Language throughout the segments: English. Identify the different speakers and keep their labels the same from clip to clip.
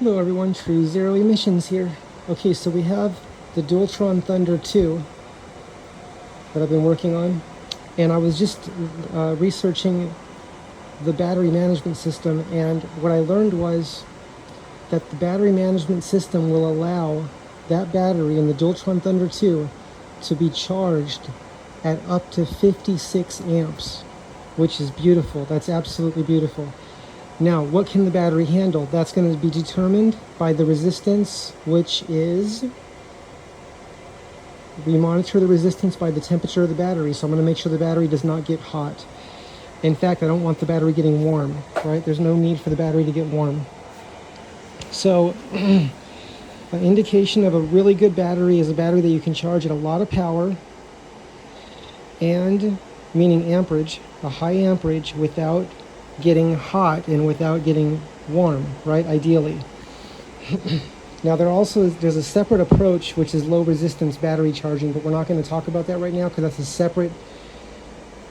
Speaker 1: Hello everyone, True Zero Emissions here. Okay, so we have the Dualtron Thunder 2 that I've been working on, and I was just researching the battery management system, and what I learned was that the battery management system will allow that battery in the Dualtron Thunder 2 to be charged at up to 56 amps, which is beautiful. That's absolutely beautiful. Now, what can the battery handle? That's going to be determined by the resistance, which is, we monitor the resistance by the temperature of the battery. So I'm going to make sure the battery does not get hot. In fact, I don't want the battery getting warm, right? There's no need for the battery to get warm. So an indication of a really good battery is a battery that you can charge at a lot of power, and meaning amperage, a high amperage, without getting hot and without getting warm, right? Ideally. Now there's a separate approach, which is low resistance battery charging, but we're not going to talk about that right now because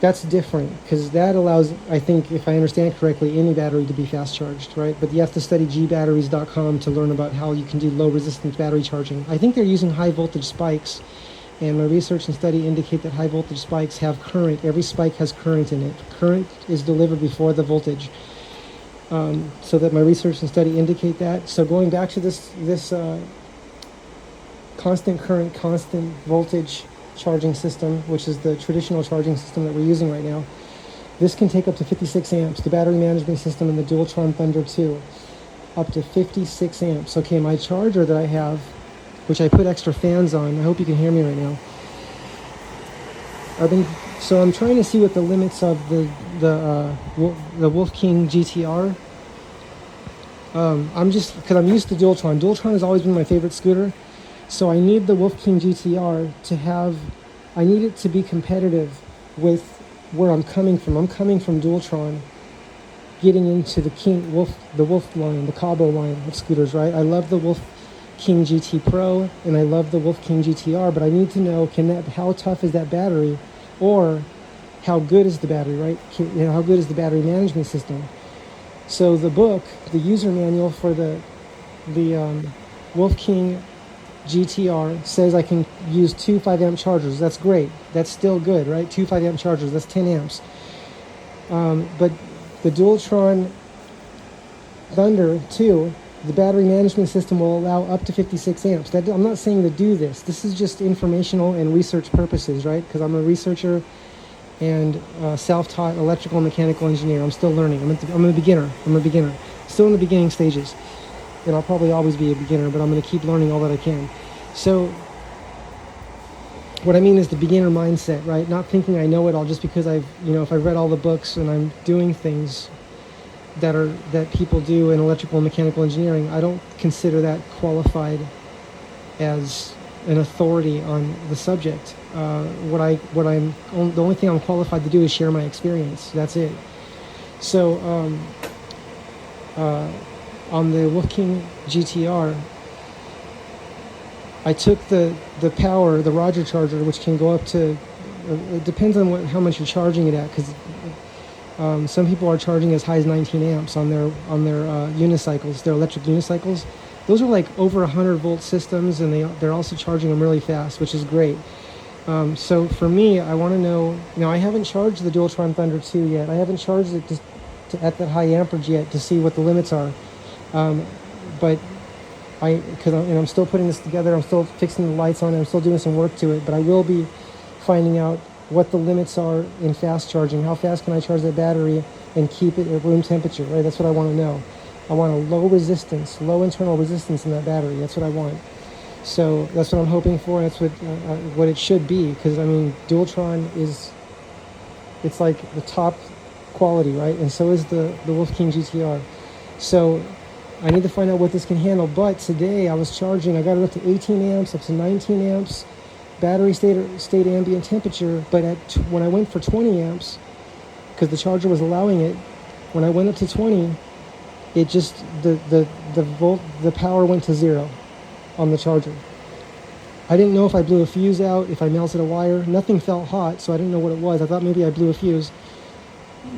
Speaker 1: that's different, because that allows, I think, if I understand correctly, any battery to be fast charged, right? But you have to study gbatteries.com to learn about how you can do low resistance battery charging. I think they're using high voltage spikes, and my research and study indicate that high voltage spikes have current. Every spike has current in it. Current is delivered before the voltage. So that my research and study indicate that. So going back to this constant current, constant voltage charging system, which is the traditional charging system that we're using right now, this can take up to 56 amps. The battery management system in the Dualtron Thunder 2, up to 56 amps. Okay, my charger that I have, which I put extra fans on, I hope you can hear me right now. So I'm trying to see what the limits of the Wolf King GTR. Because I'm used to Dualtron. Dualtron has always been my favorite scooter. So I need the Wolf King GTR I need it to be competitive with where I'm coming from. I'm coming from Dualtron, getting into the Wolf line, the Cabo line of scooters, right? I love the Wolf King GT Pro, and I love the Wolf King GTR, but I need to know, how tough is that battery, or how good is the battery, right? How good is the battery management system? So the book, the user manual for the Wolf King GTR says I can use 2 5-amp chargers. That's great. That's still good, right? 2 5-amp chargers, that's 10 amps. But the Dualtron Thunder 2, the battery management system will allow up to 56 amps. I'm not saying to do this. This is just informational and research purposes, right? Because I'm a researcher and self-taught electrical and mechanical engineer. I'm still learning. I'm a beginner. Still in the beginning stages. And I'll probably always be a beginner, but I'm going to keep learning all that I can. So what I mean is the beginner mindset, right? Not thinking I know it all just because if I've read all the books and I'm doing things that people do in electrical and mechanical engineering. I don't consider that qualified as an authority on the subject. The only thing I'm qualified to do is share my experience. That's it. So on the Wolf King GTR, I took the power, the Roger charger, which can go up to, it depends on how much you're charging it at, because some people are charging as high as 19 amps on their unicycles, their electric unicycles. Those are like over 100 volt systems, and they're also charging them really fast, which is great. So for me, I want to know. Now, I haven't charged the Dualtron Thunder 2 yet. I haven't charged it at that high amperage yet to see what the limits are. But I'm still putting this together. I'm still fixing the lights on it. I'm still doing some work to it. But I will be finding out what the limits are in fast charging. How fast can I charge that battery and keep it at room temperature, right? That's what I want to know. I want a low internal resistance in that battery. That's what I want. So that's what I'm hoping for. That's what it should be, because Dualtron it's like the top quality, right? And so is the Wolf King GTR. So I need to find out what this can handle. But today I was charging. I got it up to 18 amps, up to 19 amps. Battery stayed ambient temperature, but when I went for 20 amps, because the charger was allowing it, when I went up to 20, it just the power went to 0 on the charger. I didn't know if I blew a fuse out, if I melted a wire. Nothing felt hot, so I didn't know what it was. I thought maybe I blew a fuse.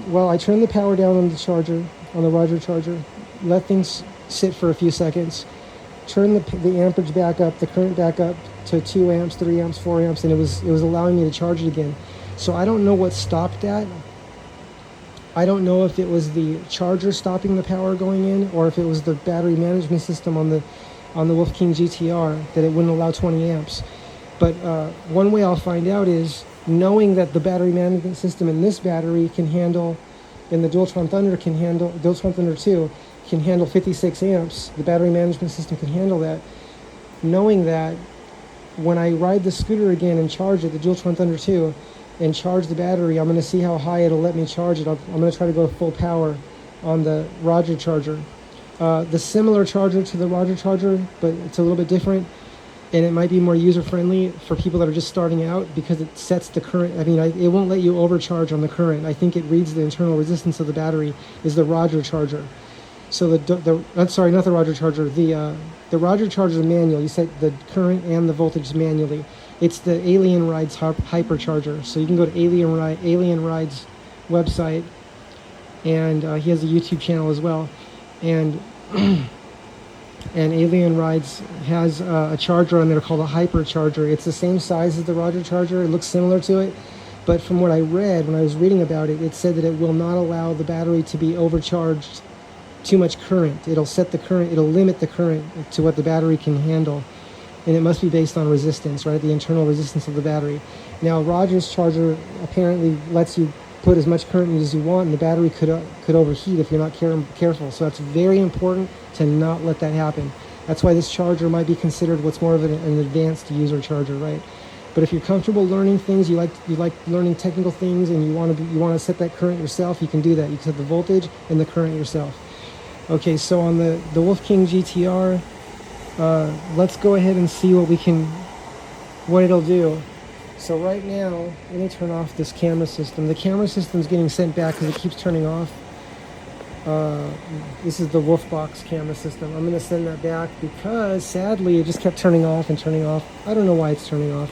Speaker 1: Well, I turned the power down on the charger, on the Roger charger, let things sit for a few seconds, turn the amperage back up, the current back up to 2 amps, 3 amps, 4 amps, and it was allowing me to charge it again. So I don't know what stopped that. I don't know if it was the charger stopping the power going in, or if it was the battery management system on the Wolf King GTR that it wouldn't allow 20 amps. But one way I'll find out is knowing that the battery management system in this battery can handle, and the Dualtron Thunder 2 can handle 56 amps. The battery management system can handle that. Knowing that, when I ride the scooter again and charge it, the Dualtron Thunder 2, and charge the battery, I'm going to see how high it'll let me charge it. I'm going to try to go full power on the Roger charger. The similar charger to the Roger charger, but it's a little bit different, and it might be more user-friendly for people that are just starting out, because it sets the current. I mean, it won't let you overcharge on the current. I think it reads the internal resistance of the battery is the Roger charger. So sorry, not the Roger charger. The Roger charger is manual. You set the current and the voltage manually. It's the Alien Rides hypercharger. So you can go to Alien Rides website, and he has a YouTube channel as well. And and Alien Rides has a charger on there called a hypercharger. It's the same size as the Roger charger. It looks similar to it, but from what I read when I was reading about it, it said that it will not allow the battery to be overcharged too much current. It'll set the current. It'll limit the current to what the battery can handle. And it must be based on resistance, right? The internal resistance of the battery. Now, Roger's charger apparently lets you put as much current as you want, and the battery could overheat if you're not careful. So that's very important to not let that happen. That's why this charger might be considered what's more of an advanced user charger, right? But if you're comfortable learning things, you like learning technical things, and you want to set that current yourself, you can do that. You can set the voltage and the current yourself. Okay, so on the Wolf King GTR. Let's go ahead and see what it'll do. So right now, let me turn off this camera system. The camera system's getting sent back because it keeps turning off. This is the Wolfbox camera system. I'm going to send that back because, sadly, it just kept turning off and turning off. I don't know why it's turning off.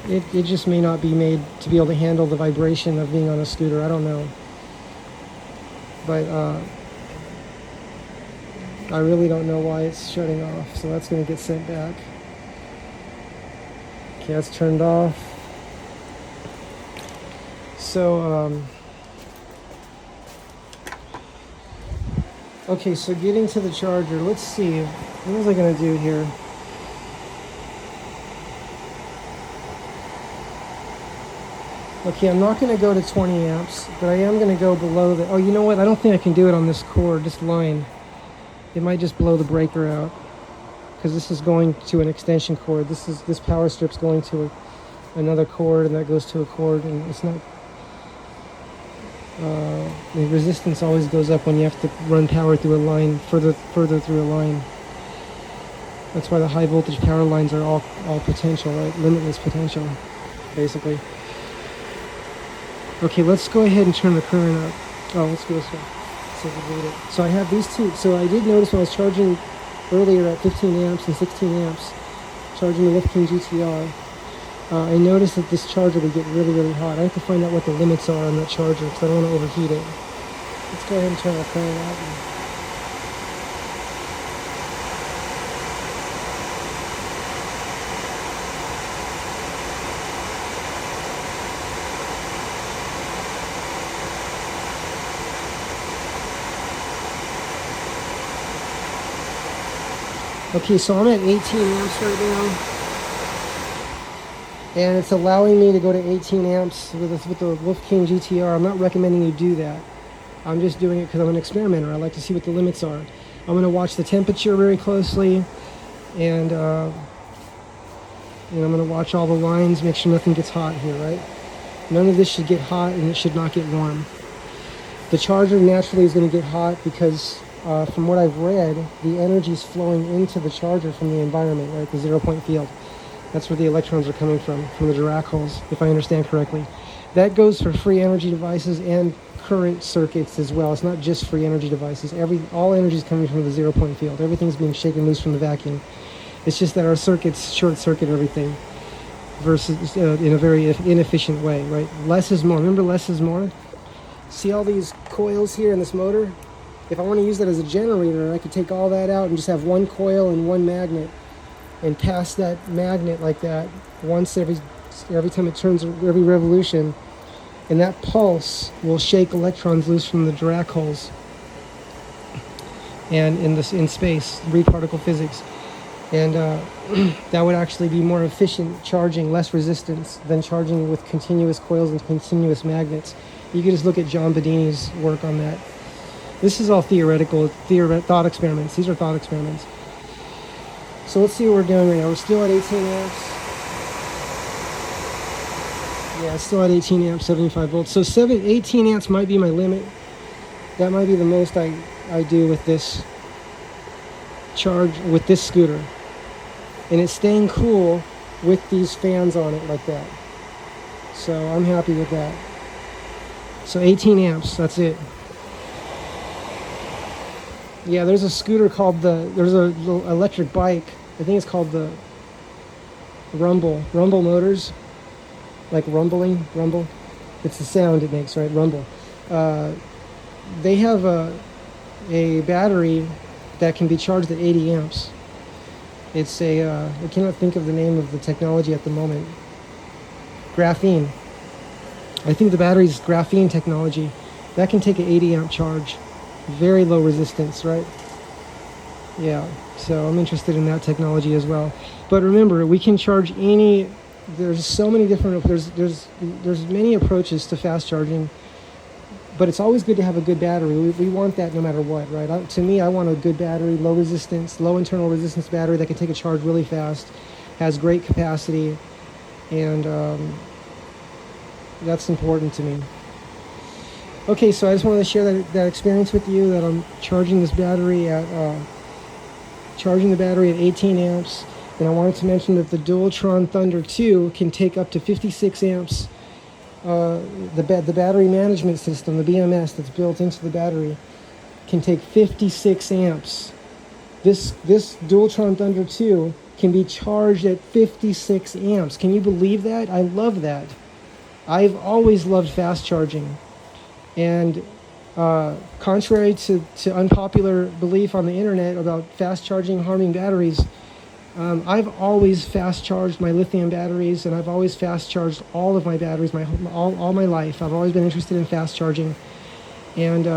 Speaker 1: It just may not be made to be able to handle the vibration of being on a scooter. I don't know. But, I really don't know why it's shutting off, so that's going to get sent back. Okay, that's turned off. So, okay, so getting to the charger, let's see. What was I going to do here? Okay, I'm not going to go to 20 amps, but I am going to go below the... Oh, you know what? I don't think I can do it on this cord, this line. It might just blow the breaker out, because this is going to an extension cord. This power strip's going to another cord, and that goes to a cord, and it's not. The resistance always goes up when you have to run power through a line, further through a line. That's why the high voltage power lines are all potential, right? Limitless potential, basically. Okay, let's go ahead and turn the current up. Oh, let's go this way. So I have these two. So I did notice when I was charging earlier at 15 amps and 16 amps, charging the Wolf King GTR, I noticed that this charger would get really, really hot. I have to find out what the limits are on that charger because I don't want to overheat it. Let's go ahead and turn the current out. Okay, so I'm at 18 amps right now, and it's allowing me to go to 18 amps with the Wolf King GTR. I'm not recommending you do that. I'm just doing it because I'm an experimenter. I like to see what the limits are. I'm going to watch the temperature very closely, and I'm going to watch all the lines, make sure nothing gets hot here, right? None of this should get hot, and it should not get warm. The charger naturally is going to get hot because from what I've read, the energy is flowing into the charger from the environment, right? The 0-point field. That's where the electrons are coming from the Dirac holes, if I understand correctly. That goes for free energy devices and current circuits as well. It's not just free energy devices. All energy is coming from the 0-point field. Everything's being shaken loose from the vacuum. It's just that our circuits short-circuit everything versus in a very inefficient way, right? Less is more. Remember less is more? See all these coils here in this motor? If I want to use that as a generator, I could take all that out and just have one coil and one magnet, and pass that magnet like that once every time it turns, every revolution, and that pulse will shake electrons loose from the Dirac holes and in space, read particle physics. And that would actually be more efficient charging, less resistance than charging with continuous coils and continuous magnets. You can just look at John Bedini's work on that. This is all theoretical, thought experiments. These are thought experiments. So let's see what we're doing right now. We're still at 18 amps. Yeah, still at 18 amps, 75 volts. So 18 amps might be my limit. That might be the most I do with this charge, with this scooter. And it's staying cool with these fans on it like that. So I'm happy with that. So 18 amps, that's it. Yeah, there's a scooter called there's a little electric bike. I think it's called the Rumble Motors. Like rumble. It's the sound it makes, right? Rumble. They have a battery that can be charged at 80 amps. It's I cannot think of the name of the technology at the moment. Graphene. I think the battery's graphene technology. That can take an 80 amp charge. Very low resistance, right? Yeah, so I'm interested in that technology as well. But remember, we can charge any, there's so many different, there's many approaches to fast charging, but it's always good to have a good battery. We want that no matter what, right? To me, I want a good battery, low resistance, low internal resistance battery that can take a charge really fast, has great capacity, and that's important to me. Okay, so I just wanted to share that experience with you, that I'm charging this battery at 18 amps, and I wanted to mention that the Dualtron Thunder 2 can take up to 56 amps. The battery management system, the BMS that's built into the battery, can take 56 amps. This Dualtron Thunder 2 can be charged at 56 amps. Can you believe that? I love that. I've always loved fast charging. And contrary to unpopular belief on the internet about fast charging harming batteries, I've always fast charged my lithium batteries, and I've always fast charged all of my batteries all my life. I've always been interested in fast charging. And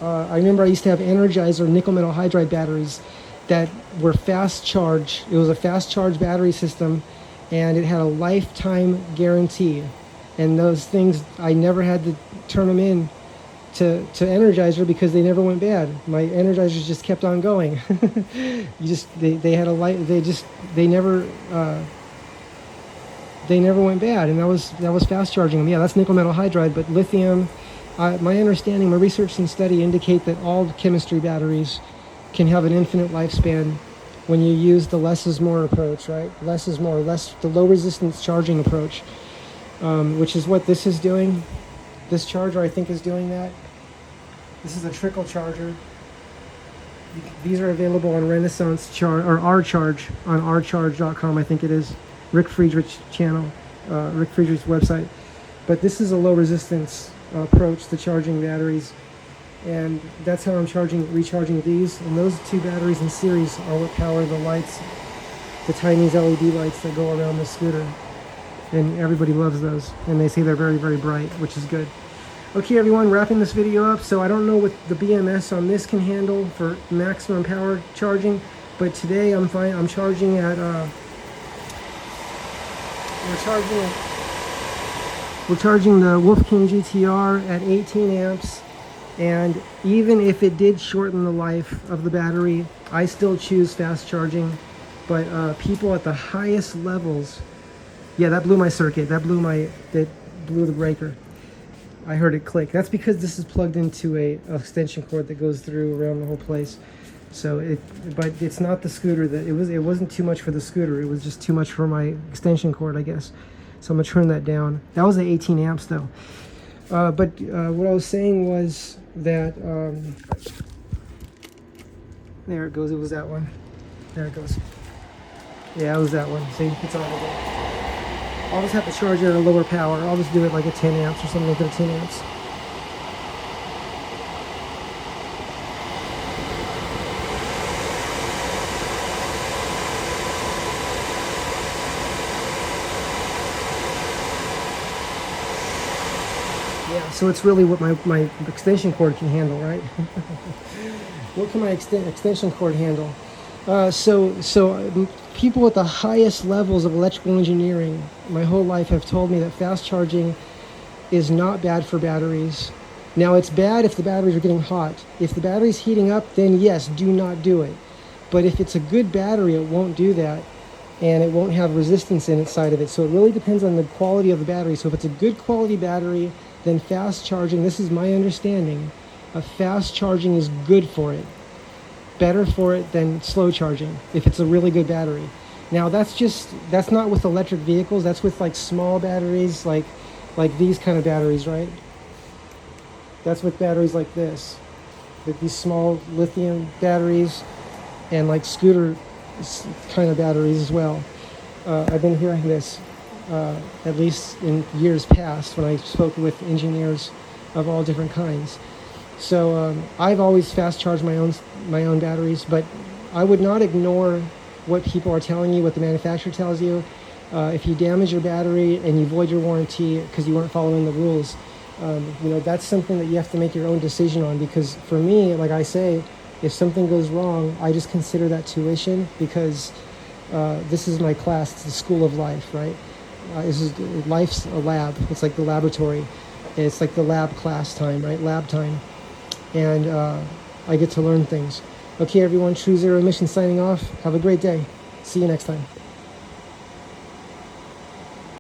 Speaker 1: I remember I used to have Energizer nickel metal hydride batteries that were fast charge. It was a fast charge battery system, and it had a lifetime guarantee. And those things, I never had to turn them in to Energizer because they never went bad. My Energizers just kept on going. They had a light. They never went bad, and that was fast charging them. Yeah, that's nickel metal hydride, but lithium. My understanding, my research and study indicate that all chemistry batteries can have an infinite lifespan when you use the less is more approach, right? Less is more, the low resistance charging approach. Which is what this is doing. This charger, I think, is doing that. This is a trickle charger. These are available on Renaissance Charge, or R-Charge, on rcharge.com, I think it is. Rick Friedrich's channel, Rick Friedrich's website. But this is a low resistance approach to charging batteries. And that's how I'm recharging these. And those two batteries in series are what power the lights, the Chinese LED lights that go around the scooter. And everybody loves those, and they say they're very, very bright, which is good. Okay, everyone, wrapping this video up. So I don't know what the BMS on this can handle for maximum power charging, but today I'm charging at we're charging the Wolf King GTR at 18 amps, and even if it did shorten the life of the battery, I still choose fast charging. But people at the highest levels. Yeah, that blew my circuit. That blew the breaker. I heard it click. That's because this is plugged into a extension cord that goes through around the whole place. So but it's not the scooter it wasn't too much for the scooter. It was just too much for my extension cord, I guess. So I'm gonna turn that down. That was at 18 amps though. But what I was saying was that there it goes. It was that one. There it goes. Yeah, it was that one. See, it's on again. I'll just have to charge it at a lower power. I'll just do it like at 10 amps or something like that, 10 amps. Yeah, so it's really what my extension cord can handle, right? What can my extension cord handle? People at the highest levels of electrical engineering my whole life have told me that fast charging is not bad for batteries. Now, it's bad if the batteries are getting hot. If the battery's heating up, then yes, do not do it. But if it's a good battery, it won't do that, and it won't have resistance inside of it. So it really depends on the quality of the battery. So if it's a good quality battery, then fast charging, this is my understanding, fast charging is good for it. Better for it than slow charging if it's a really good battery. Now that's not with electric vehicles, that's with like small batteries, like these kind of batteries, right? That's with batteries like this, like these small lithium batteries, and like scooter kind of batteries as well. I've been hearing this at least in years past when I spoke with engineers of all different kinds. So I've always fast charged my own batteries, but I would not ignore what people are telling you, what the manufacturer tells you. If you damage your battery and you void your warranty because you weren't following the rules, that's something that you have to make your own decision on. Because for me, like I say, if something goes wrong, I just consider that tuition, because this is my class. It's the school of life, right? Life's a lab. It's like the laboratory. It's like the lab class time, right? Lab time. And I get to learn things. Okay, everyone, True Zero Emission signing off. Have a great day. See you next time.